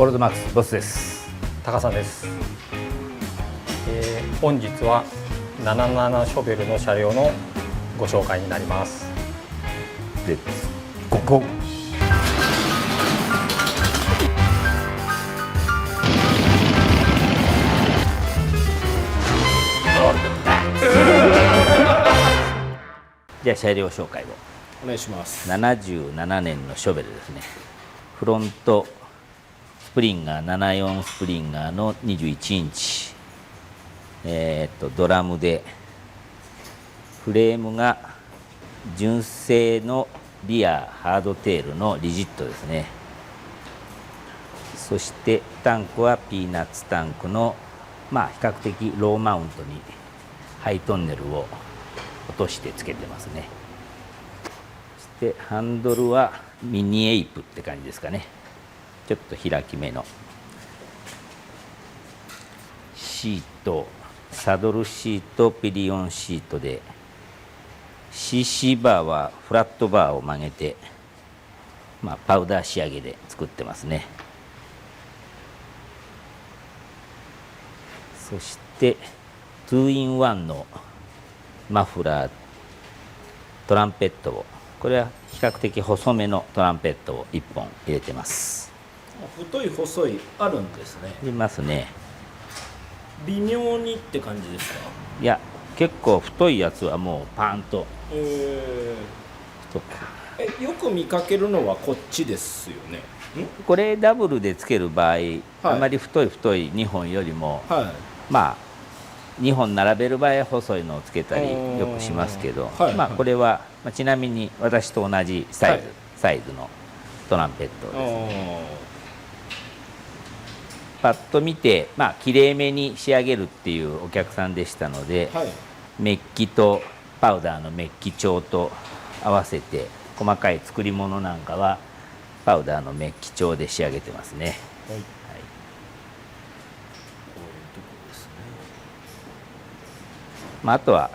ールドマックスボスです。高さんです。本日は77ショベルの車両のご紹介になります。レッツゴーゴー。じゃあ車両紹介をお願いします。77年のショベルですね。フロントスプリンガー74スプリンガーの21インチ、ドラムで、フレームが純正のリアハードテールのリジットですね。そしてタンクはピーナッツタンクの比較的ローマウントにハイトンネルを落としてつけてますね。そしてハンドルはミニエイプって感じですかね。ちょっと開き目のシート、サドルシート、ピリオンシートで、 CC バーはフラットバーを曲げて、パウダー仕上げで作ってますね。そして2-in-1 のマフラー、トランペットを、これは比較的細めのトランペットを1本入れてます。太い細いあるんですね。いますね。微妙にって感じですか？いや、結構太いやつはもうパーンと太く。よく見かけるのはこっちですよね。これダブルでつける場合、あまり太い2本よりも、2本並べる場合は細いのをつけたりよくしますけど、これは、ちなみに私と同じサイズのトランペットですね。パッと見て、きれいめに仕上げるっていうお客さんでしたので、メッキとパウダーのメッキ調と合わせて、細かい作り物なんかはパウダーのメッキ調で仕上げてますね。あとは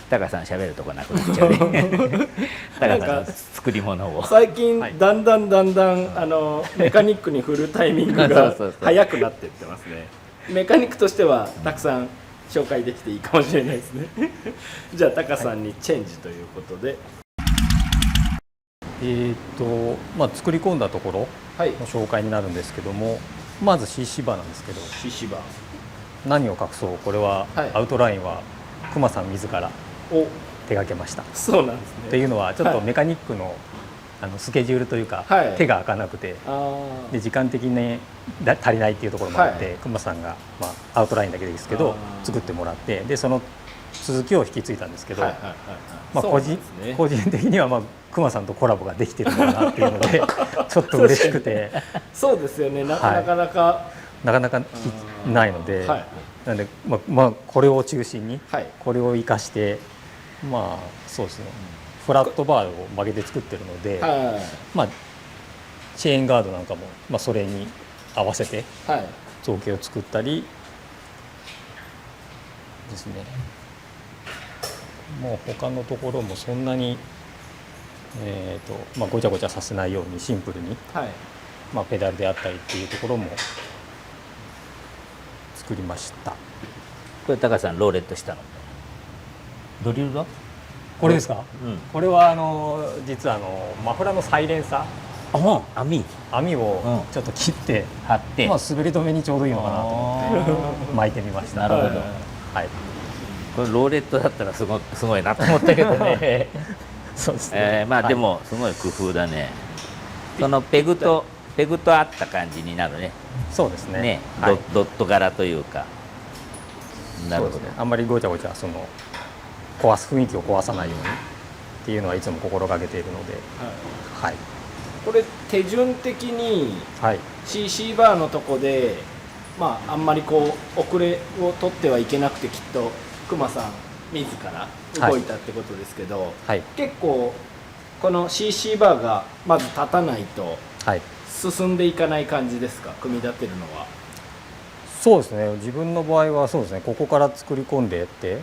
高さん喋るとこなくなっちゃうね。高さんの作り物を最近だんだんメカニックに振るタイミングが速くなっていってますね。メカニックとしてはたくさん紹介できていいかもしれないですね。じゃあ高さんにチェンジということで、作り込んだところの紹介になるんですけども、まず CC バーなんですけど、 CC バー、何を隠そう、これはアウトラインは熊さん自ら手がけました。そうなんですね。っていうのはちょっとメカニックのスケジュールというか、手が開かなくて、で時間的に足りないっていうところもあって、熊さんが、アウトラインだけですけど作ってもらって、でその続きを引き継いだんですけど、個人的には熊さんとコラボができてるのかなっていうのでちょっと嬉しくて。そうですよね。なかなかないので、なのでこれを中心に、これを生かして、そうですね、フラットバーを曲げて作ってるので、チェーンガードなんかも、それに合わせて造形を作ったりですね。もう他のところもそんなに、ごちゃごちゃさせないようにシンプルに、ペダルであったりっていうところも作りました。これ高さんローレットしたのドリルだ。これですか？これは実はマフラーのサイレンサー、網をちょっと切って貼って、滑り止めにちょうどいいのかなと思って巻いてみました。なるほど。これローレットだったらすごいなと思ったけどね。そうですね。でもすごい工夫だね。そのペグと合った感じになるね。そうですね。ドット柄というか。なるほど。あんまりごちゃごちゃ雰囲気を壊さないようにっていうのはいつも心がけているので、これ手順的に CC バーのとこで、あんまり遅れを取ってはいけなくて、きっと熊さん自ら動いたってことですけど、結構この CC バーがまず立たないと進んでいかない感じですか、組み立てるのは。そうですね、自分の場合はそうですね、ここから作り込んでいって、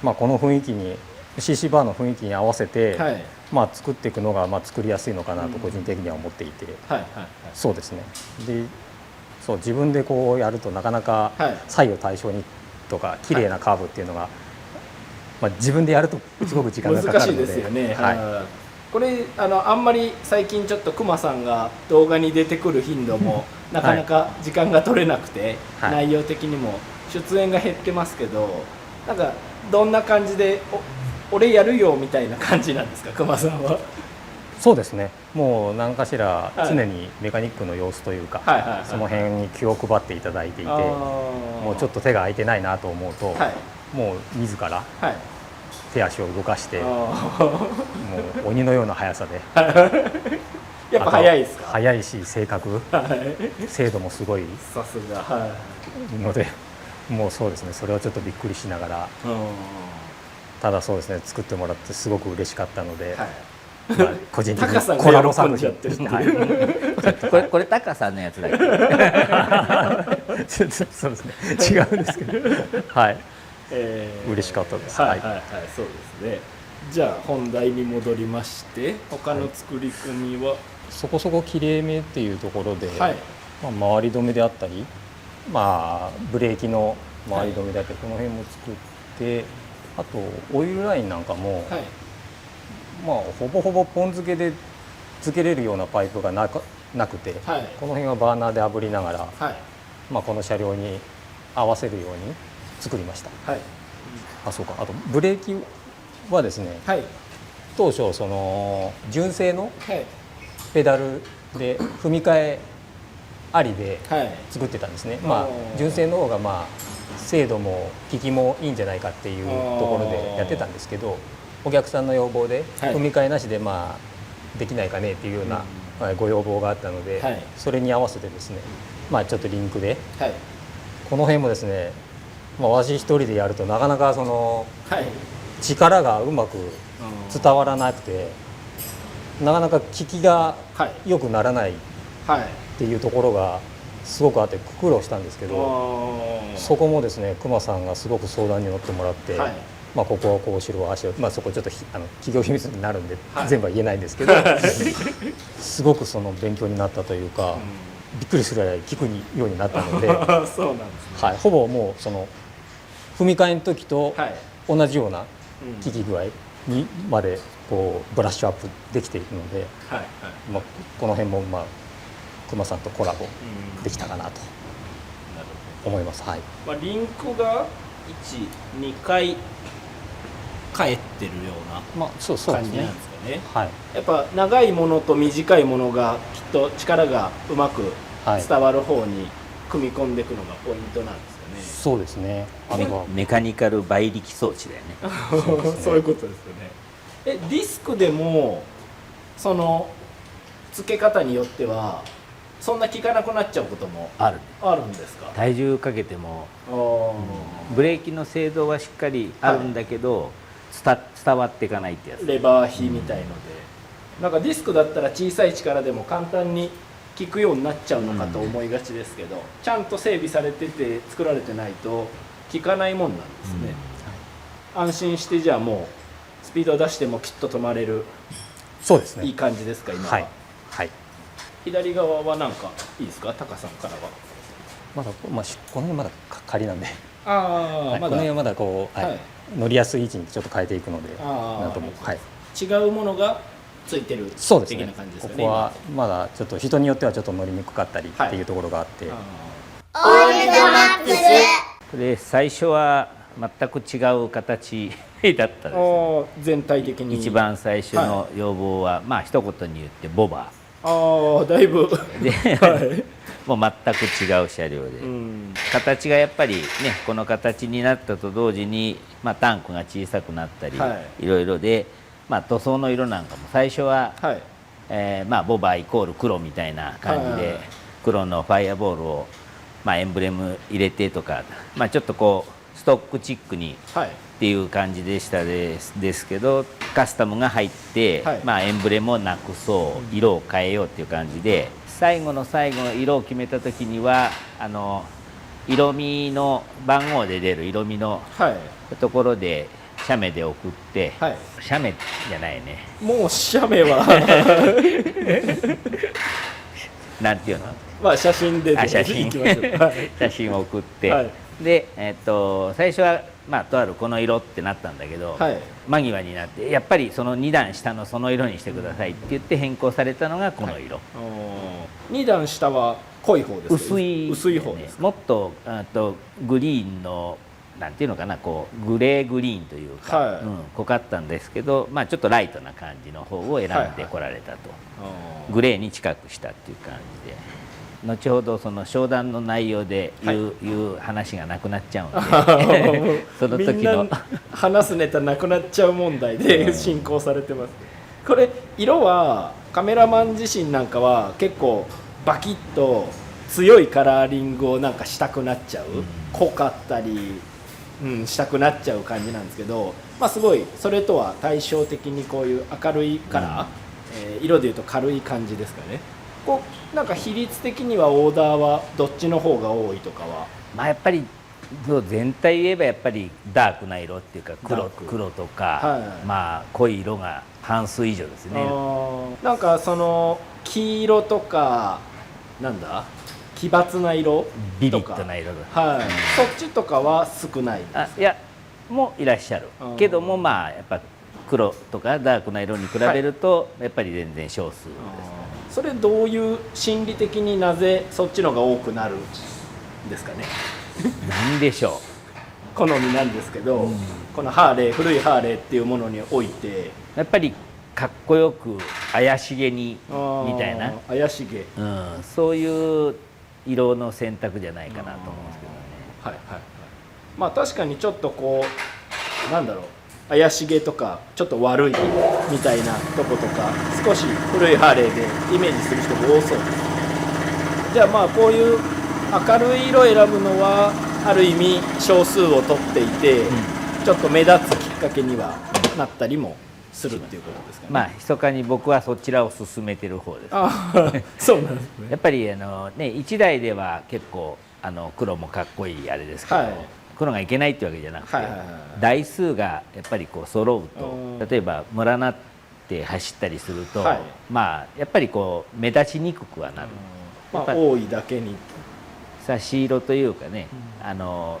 この雰囲気に CC バーの雰囲気に合わせて、作っていくのが作りやすいのかなと個人的には思っていて、そうですね。でそう自分でこうやるとなかなか左右対称にとか綺麗なカーブっていうのが、まあ、自分でやるとすごく時間がかかるので難しいですよね、はい、これあんまり最近ちょっと熊さんが動画に出てくる頻度もなかなか時間が取れなくて、はい、内容的にも出演が減ってますけど、なんかどんな感じで俺やるよみたいな感じなんですか、熊さんは。そうですね、もう何かしら常にメカニックの様子というか、その辺に気を配っていただいていて、もうちょっと手が空いてないなと思うと、はい、もう自ら手足を動かして、もう鬼のような速さでやっぱ速いですか。速いし正確、精度もすごいさすが、はい、ので、もうそうですね、それをちょっとびっくりしながら、ただそうですね、作ってもらってすごく嬉しかったので、はい、まあ、個人的にコラボ作品これタカさんのやつだけどそうですね、違うんですけどはい、嬉しかったです。はいはいはい、そうですね。じゃあ本題に戻りまして、他の作り込みは、そこそこきれいめっていうところで、まあ、回り止めであったり、まあ、ブレーキの回り止めだけこの辺も作って、あとオイルラインなんかも、まあ、ほぼほぼポン付けで付けれるようなパイプがなくて、この辺はバーナーで炙りながら、まあ、この車両に合わせるように作りました。あ、そうか、あとブレーキはですね、当初その純正のペダルで踏み替えありで作ってたんですね。まあ、純正の方がまあ精度も効きもいいんじゃないかっていうところでやってたんですけど、お客さんの要望で踏み替えなしでまあできないかねっていうようなご要望があったので、それに合わせてですね、まあちょっとリンクでこの辺もですね、まあ私一人でやるとなかなかその力がうまく伝わらなくて、なかなか効きが良くならないっていうところがすごくあって苦労したんですけど、そこもですね、熊さんがすごく相談に乗ってもらって、まあここはこうしろああしろ、まあそこちょっと企業秘密になるんで全部は言えないんですけど、すごくその勉強になったというか、びっくりするぐらい聞くようになったので、そうなんですね。はい、ほぼもうその踏み替えの時と同じような効き具合にまでこうブラッシュアップできているので、まあこの辺もまあ熊さんとコラボできたかなと思います。はい。まあリンクが1、2回返ってるような感じなんですかね。やっぱ長いものと短いものがきっと力がうまく伝わる方に組み込んでいくのがポイントなんですかね。そうですね。メカニカル倍力装置だよね。そういうことですよね。ディスクでもその付け方によってはそんな効かなくなっちゃうこともあるんですか。体重かけても、ブレーキの精度はしっかりあるんだけど、伝わっていかないってやつ。レバー比みたいので、なんかディスクだったら小さい力でも簡単に効くようになっちゃうのかと思いがちですけど、ちゃんと整備されてて作られてないと効かないもんなんですね。安心してじゃあもうスピードを出してもきっと止まれる。そうですね。いい感じですか今は。はい。左側はなんかいいですか、タカさんからは。まだ、まあ、この辺まだ仮なんで、この辺はまだこう、乗りやすい位置にちょっと変えていくので、なんとも、違うものがついてる的な感じですかね。ここはまだちょっと人によってはちょっと乗りにくかったりっていうところがあって、オールドマックスで最初は全く違う形だったですね。全体的に一番最初の要望は、まあ一言に言ってボバー。だいぶで、もう全く違う車両で、形がやっぱりね、この形になったと同時に、まあ、タンクが小さくなったり、いろいろで、まあ、塗装の色なんかも最初は、まあ、ボバーイコール黒みたいな感じで、黒のファイアボールを、まあ、エンブレム入れてとか、まあ、ちょっとこうストックチックにっていう感じでしたですけど、カスタムが入って、まあ、エンブレムをなくそう、色を変えようっていう感じで、最後の最後の色を決めた時には色味の番号で出る色味のところで写メで送って、写メじゃないね、もう写メはなんていうの、まあ写真で写真いきましょう。はい、写真を送って、はい、で、最初は、まあ、とあるこの色ってなったんだけど、はい、間際になってやっぱりその2段下のその色にしてくださいって言って変更されたのがこの色、2段下は濃い方ですか？薄い方ですか？もっとグリーンのなんていうのかな、こうグレーグリーンというか、はい、濃かったんですけど、まあ、ちょっとライトな感じの方を選んでこられたと、グレーに近くしたっていう感じで、後ほどその商談の内容で言う話がなくなっちゃうんでその時のみんな話すネタなくなっちゃう問題で進行されてます。これ色はカメラマン自身なんかは結構バキッと強いカラーリングをなんかしたくなっちゃう、濃かったり、したくなっちゃう感じなんですけど、まあ、すごいそれとは対照的にこういう明るいカラー、色でいうと軽い感じですかね。こうなんか比率的にはオーダーはどっちの方が多いとかは？まあやっぱり全体言えばやっぱりダークな色っていうか黒とか、はい、まあ濃い色が半数以上ですね。なんかその黄色とかなんだ奇抜な色とかビビッドな色だ、はい、そっちとかは少ないですか？いやもいらっしゃるけども、まあやっぱ黒とかダークな色に比べるとやっぱり全然少数ですね。それどういう心理的になぜそっちのが多くなるんですかね？なんでしょう好みなんですけど、このハーレー古いハーレーっていうものにおいてやっぱりかっこよく怪しげにみたいな怪しげ、そういう色の選択じゃないかなと思うんですけどね。はいはいはい。まあ確かにちょっとこうなんだろう怪しげとかちょっと悪いみたいなとことか少し古いハーレーでイメージする人も多そうです。じゃあまあこういう明るい色を選ぶのはある意味少数を取っていて、ちょっと目立つきっかけにはなったりもするっていうことですかね。まあ密かに僕はそちらを進めてる方です。そうなんですね。やっぱりね1台では結構黒もかっこいいあれですけど、はい、黒がいけないってわけじゃなくて、台数がやっぱりこう揃うと、例えばムラなって走ったりすると、はい、まあやっぱりこう目立ちにくくはなる。まあ多いだけに差し色というかね、真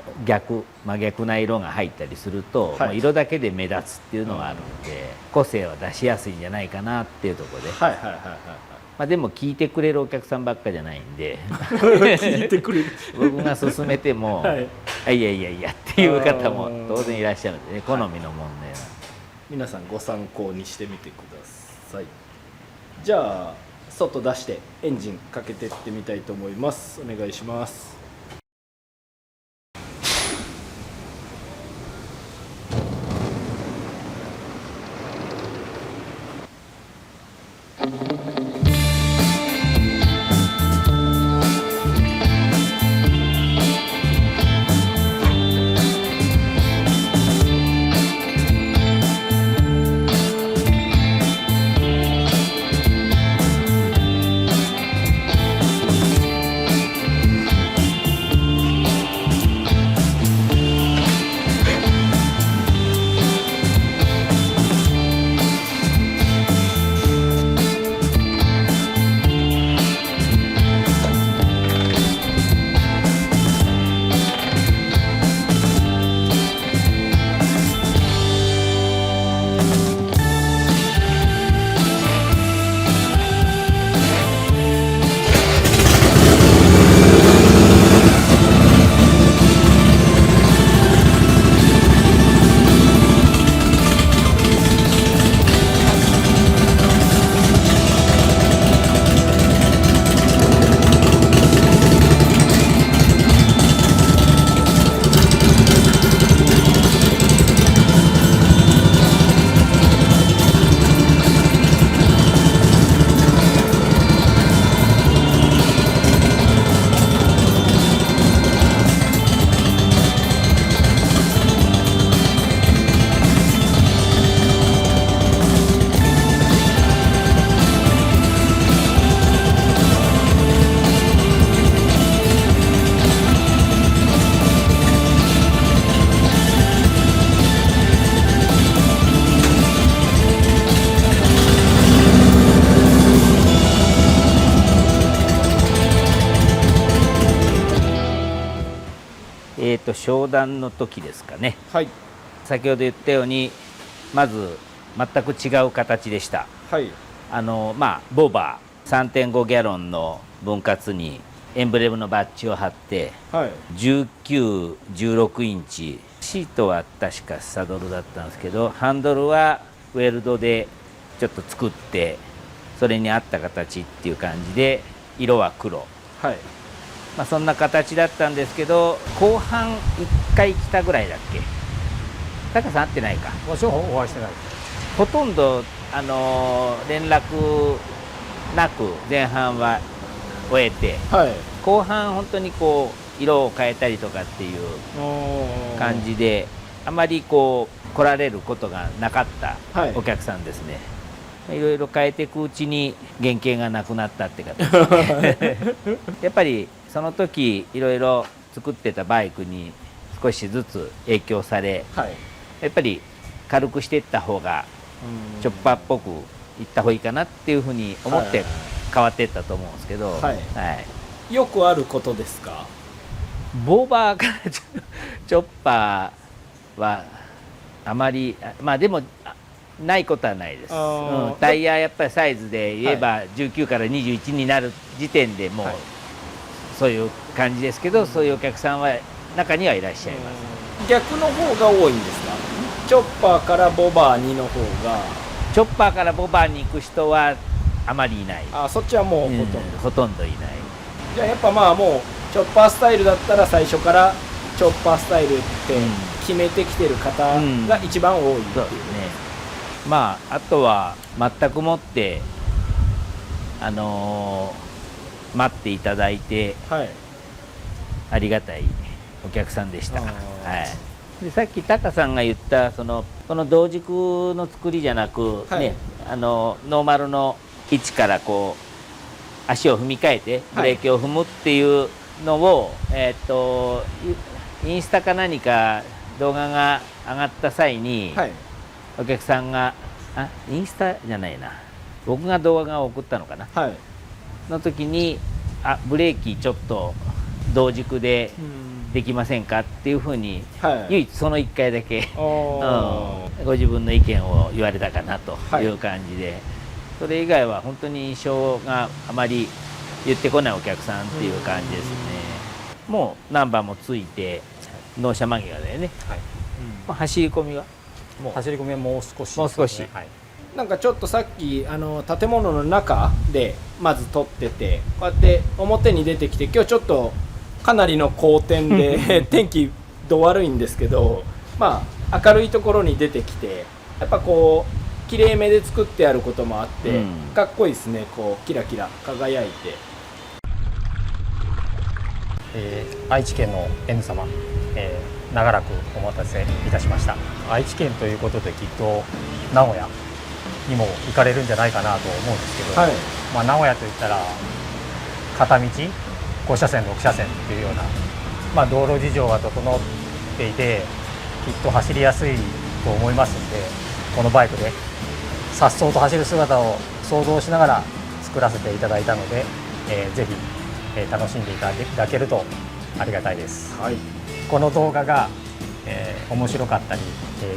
逆な色が入ったりすると、はい、色だけで目立つっていうのがあるので、個性は出しやすいんじゃないかなっていうところで、まあでも聞いてくれるお客さんばっかじゃないんで聞いてくれる僕が勧めても、はい、いやっていう方も当然いらっしゃるんでね、好みの問題は、皆さんご参考にしてみてください。じゃあ外出してエンジンかけてってみたいと思います。お願いします。商談の時ですかね。はい。先ほど言ったようにまず全く違う形でした。はい。ボバー 3.5 ギャロンの分割にエンブレムのバッジを貼って、はい、19、16インチシートは確かサドルだったんですけど、ハンドルはウェルドでちょっと作ってそれに合った形っていう感じで、色は黒、はい、そんな形だったんですけど、後半1回来たぐらいだっけ。タカさん会ってないか。私はお会いしてない。ほとんど連絡なく前半は終えて、はい、後半本当にこう色を変えたりとかっていう感じで、あまりこう来られることがなかったお客さんですね。いろいろ変えていくうちに原型がなくなったって形でやっぱりその時いろいろ作ってたバイクに少しずつ影響され、はい、やっぱり軽くしていった方がチョッパーっぽくいった方がいいかなっていうふうに思って変わっていったと思うんですけど、はいはい、よくあることですか？ボーバーからチョッパーはあまりでもないことはないです、タイヤやっぱりサイズで言えば19から21になる時点でもうそういう感じですけど、そういうお客さんは中にはいらっしゃいます。逆の方が多いんですか？チョッパーからボバー2の方が。チョッパーからボバーに行く人はあまりいない。そっちはもうほとんどいない。じゃあやっぱもうチョッパースタイルだったら最初からチョッパースタイルって決めてきてる方が一番多いっていうね。あとは全くもって待っていただいて、はい、ありがたいお客さんでした。はい、でさっきタカさんが言ったこの同軸の作りじゃなく、はい、ノーマルの位置からこう足を踏み替えてブレーキを踏むっていうのを、インスタか何か動画が上がった際に、はい、お客さんがインスタじゃないな、僕が動画を送ったのかな、はい、の時にブレーキちょっと同軸でできませんかっていうふうに、はい、唯一その1回だけご自分の意見を言われたかなという感じで、はい、それ以外は本当に印象があまり言ってこないお客さんっていう感じですね。もうナンバーもついて納車間際だよね。はい、走り込みはもう少し、はい、なんかちょっとさっき建物の中でまず撮ってて、こうやって表に出てきて、今日ちょっとかなりの好天で天気ど悪いんですけど、明るいところに出てきて、やっぱこうきれいめで作ってあることもあって、かっこいいですね。こうキラキラ輝いて、愛知県の N 様、長らくお待たせいたしました。愛知県ということできっと名古屋にも行かれるんじゃないかなと思うんですけど、はい、名古屋といったら片道5車線6車線っていうような、道路事情が整っていてきっと走りやすいと思いますので、このバイクで颯爽と走る姿を想像しながら作らせていただいたので、ぜひ楽しんでいただけるとありがたいです。はい、この動画が、面白かったり、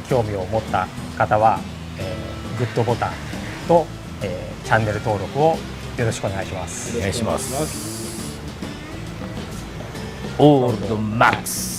興味を持った方は、グッドボタンと、チャンネル登録をよろしくお願いします。お願いします。オールドマックス。